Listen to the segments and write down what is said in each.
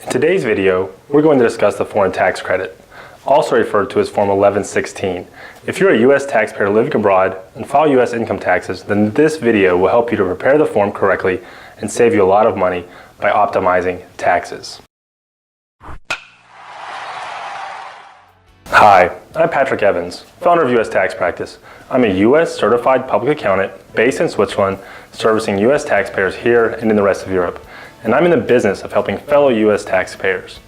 In today's video, we're going to discuss the foreign tax credit, also referred to as Form 1116. If you're a U.S. taxpayer living abroad and file U.S. income taxes, then this video will help you to prepare the form correctly and save you a lot of money by optimizing taxes. Hi, I'm Patrick Evans, founder of U.S. Tax Practice. I'm a U.S. certified public accountant based in Switzerland, servicing U.S. taxpayers here and in the rest of Europe. And I'm in the business of helping fellow U.S. taxpayers.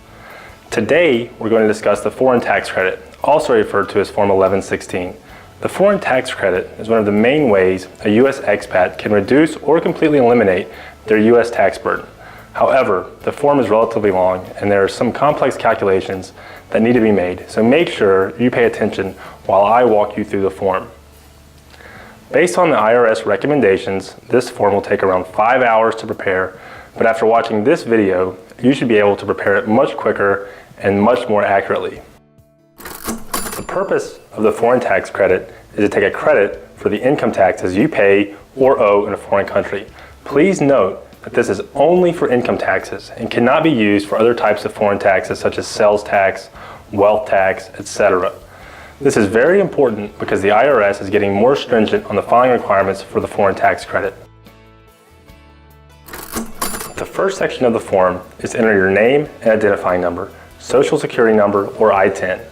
Today, we're going to discuss the foreign tax credit, also referred to as Form 1116. The foreign tax credit is one of the main ways a U.S. expat can reduce or completely eliminate their U.S. tax burden. However, the form is relatively long and there are some complex calculations that need to be made, so make sure you pay attention while I walk you through the form. Based on the IRS recommendations, this form will take around 5 hours to prepare, but after watching this video, you should be able to prepare it much quicker and much more accurately. The purpose of the foreign tax credit is to take a credit for the income taxes you pay or owe in a foreign country. Please note that this is only for income taxes and cannot be used for other types of foreign taxes such as sales tax, wealth tax, etc. This is very important because the IRS is getting more stringent on the filing requirements for the foreign tax credit. The first section of the form is to enter your name and identifying number, social security number, or I-10.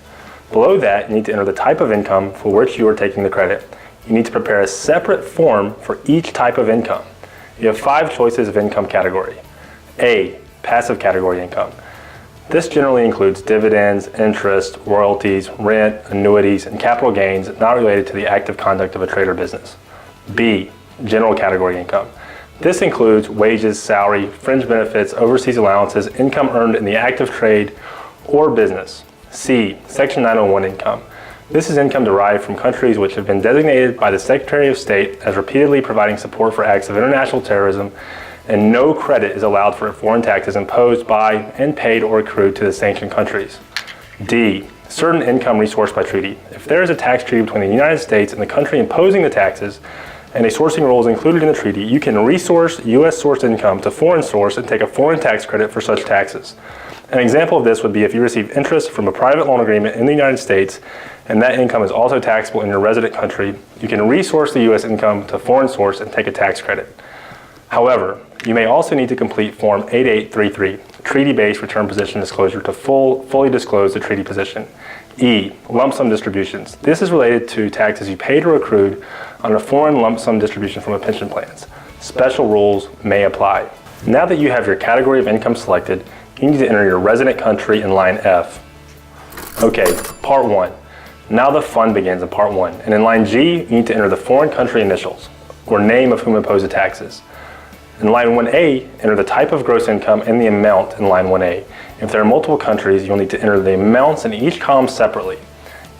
Below that, you need to enter the type of income for which you are taking the credit. You need to prepare a separate form for each type of income. You have 5 choices of income category. A, passive category income. This generally includes dividends, interest, royalties, rent, annuities, and capital gains not related to the active conduct of a trade or business. B, general category income. This includes wages, salary, fringe benefits, overseas allowances, income earned in the active trade or business. C, Section 901 income. This is income derived from countries which have been designated by the Secretary of State as repeatedly providing support for acts of international terrorism, and no credit is allowed for foreign taxes imposed by and paid or accrued to the sanctioned countries. D, certain income resourced by treaty. If there is a tax treaty between the United States and the country imposing the taxes, and a sourcing rule is included in the treaty, you can resource U.S. sourced income to foreign source and take a foreign tax credit for such taxes. An example of this would be if you receive interest from a private loan agreement in the United States and that income is also taxable in your resident country, you can resource the U.S. income to foreign source and take a tax credit. However, you may also need to complete Form 8833, Treaty-Based Return Position Disclosure, to fully disclose the treaty position. E, lump sum distributions. This is related to taxes you paid or accrued on a foreign lump sum distribution from a pension plans. Special rules may apply. Now that you have your category of income selected, you need to enter your resident country in line F. Okay, Part 1. Now the fun begins in Part 1. And in line G, you need to enter the foreign country initials, or name of whom imposed the taxes. In line 1A, enter the type of gross income and the amount in line 1A. If there are multiple countries, you'll need to enter the amounts in each column separately.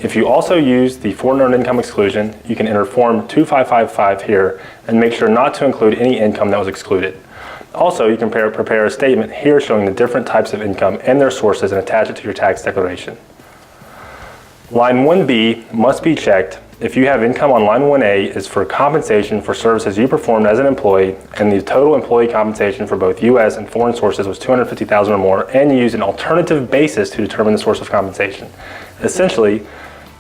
If you also use the foreign earned income exclusion, you can enter Form 2555 here and make sure not to include any income that was excluded. Also, you can prepare a statement here showing the different types of income and their sources and attach it to your tax declaration. Line 1B must be checked if you have income on line 1A is for compensation for services you performed as an employee and the total employee compensation for both U.S. and foreign sources was $250,000 or more, and you use an alternative basis to determine the source of compensation. Essentially,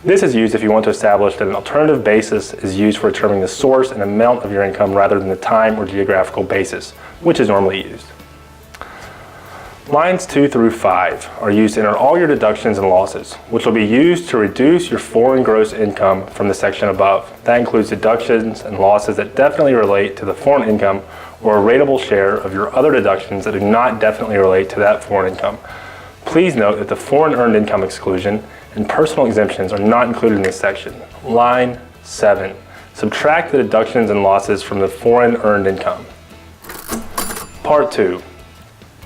this is used if you want to establish that an alternative basis is used for determining the source and amount of your income rather than the time or geographical basis, which is normally used. Lines 2 through 5 are used to enter all your deductions and losses, which will be used to reduce your foreign gross income from the section above. That includes deductions and losses that definitely relate to the foreign income or a rateable share of your other deductions that do not definitely relate to that foreign income. Please note that the foreign earned income exclusion and personal exemptions are not included in this section. Line 7. Subtract the deductions and losses from the foreign earned income. Part 2.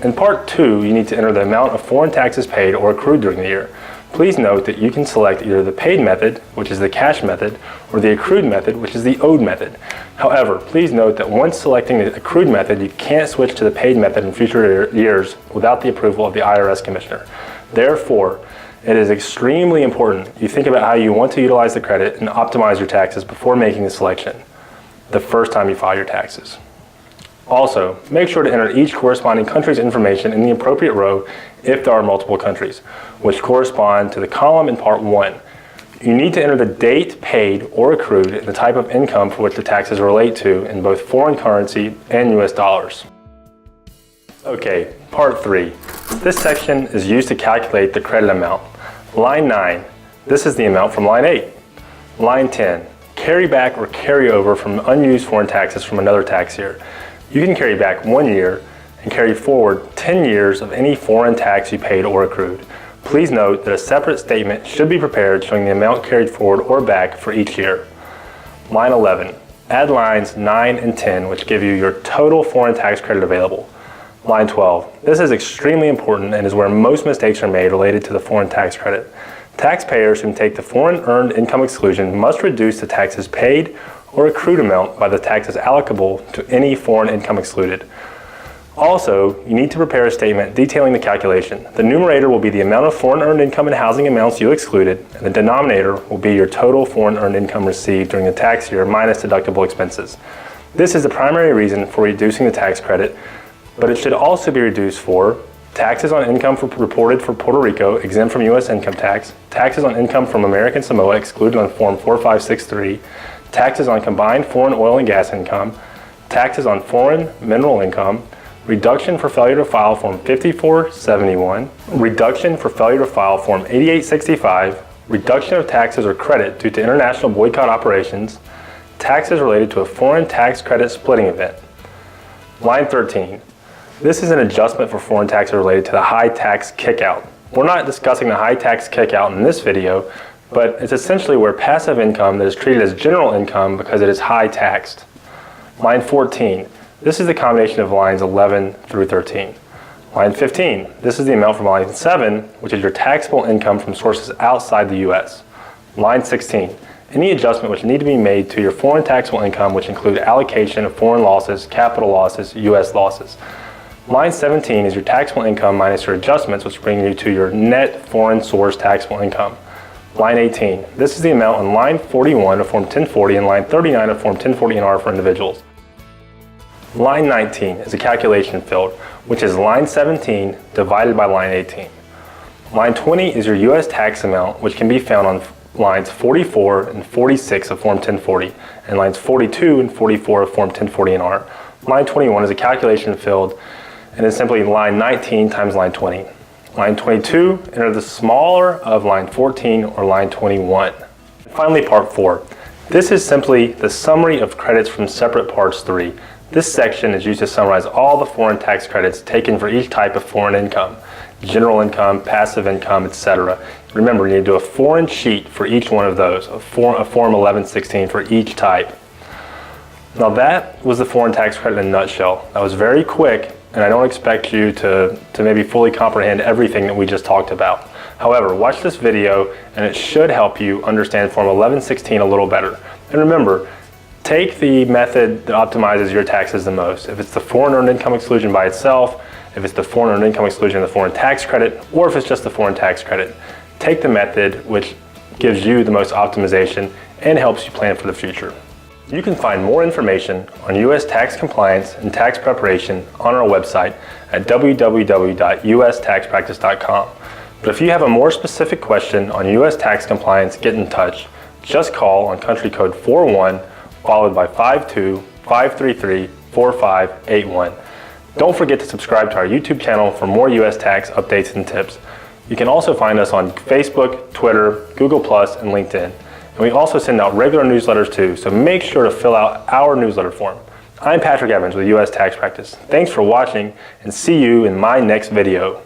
In Part 2, you need to enter the amount of foreign taxes paid or accrued during the year. Please note that you can select either the paid method, which is the cash method, or the accrued method, which is the owed method. However, please note that once selecting the accrued method, you can't switch to the paid method in future years without the approval of the IRS Commissioner. Therefore, it is extremely important you think about how you want to utilize the credit and optimize your taxes before making the selection the first time you file your taxes. Also, make sure to enter each corresponding country's information in the appropriate row if there are multiple countries, which correspond to the column in Part 1. You need to enter the date paid or accrued and the type of income for which the taxes relate to in both foreign currency and US dollars. Okay, Part 3. This section is used to calculate the credit amount. Line 9, this is the amount from line 8. Line 10, carry back or carry over from unused foreign taxes from another tax year. You can carry back 1 year and carry forward 10 years of any foreign tax you paid or accrued. Please note that a separate statement should be prepared showing the amount carried forward or back for each year. Line 11, add lines 9 and 10, which give you your total foreign tax credit available. Line 12, this is extremely important and is where most mistakes are made related to the foreign tax credit. Taxpayers who take the foreign earned income exclusion must reduce the taxes paid or accrued amount by the taxes allocable to any foreign income excluded. Also, you need to prepare a statement detailing the calculation. The numerator will be the amount of foreign earned income and housing amounts you excluded, and the denominator will be your total foreign earned income received during the tax year minus deductible expenses. This is the primary reason for reducing the tax credit, but it should also be reduced for taxes on income reported for Puerto Rico exempt from U.S. income tax, taxes on income from American Samoa excluded on Form 4563, taxes on combined foreign oil and gas income, taxes on foreign mineral income, reduction for failure to file Form 5471, reduction for failure to file Form 8865, reduction of taxes or credit due to international boycott operations, taxes related to a foreign tax credit splitting event. Line 13. This is an adjustment for foreign taxes related to the high tax kickout. We're not discussing the high tax kickout in this video, but it's essentially where passive income that is treated as general income because it is high taxed. Line 14. This is the combination of lines 11 through 13. Line 15. This is the amount from line 7, which is your taxable income from sources outside the U.S. Line 16. Any adjustment which need to be made to your foreign taxable income, which include allocation of foreign losses, capital losses, U.S. losses. Line 17 is your taxable income minus your adjustments, which bring you to your net foreign source taxable income. Line 18, this is the amount on line 41 of Form 1040 and line 39 of Form 1040-NR for individuals. Line 19 is a calculation field, which is line 17 divided by line 18. Line 20 is your U.S. tax amount, which can be found on lines 44 and 46 of Form 1040, and lines 42 and 44 of Form 1040-NR. Line 21 is a calculation field, and is simply line 19 times line 20. Line 22, enter the smaller of line 14 or line 21. Finally, Part 4. This is simply the summary of credits from separate Parts 3. This section is used to summarize all the foreign tax credits taken for each type of foreign income, general income, passive income, etc. Remember, you need to do a foreign sheet for each one of those, a Form 1116 for each type. Now that was the foreign tax credit in a nutshell. That was very quick, and I don't expect you to maybe fully comprehend everything that we just talked about. However, watch this video and it should help you understand Form 1116 a little better. And remember, take the method that optimizes your taxes the most. If it's the foreign earned income exclusion by itself, if it's the foreign earned income exclusion of the foreign tax credit, or if it's just the foreign tax credit, take the method which gives you the most optimization and helps you plan for the future. You can find more information on U.S. tax compliance and tax preparation on our website at www.ustaxpractice.com. But if you have a more specific question on U.S. tax compliance, get in touch. Just call on country code 41 followed by 52-533-4581. Don't forget to subscribe to our YouTube channel for more U.S. tax updates and tips. You can also find us on Facebook, Twitter, Google+, and LinkedIn. And we also send out regular newsletters too, so make sure to fill out our newsletter form. I'm Patrick Evans with U.S. Tax Practice. Thanks for watching, and see you in my next video.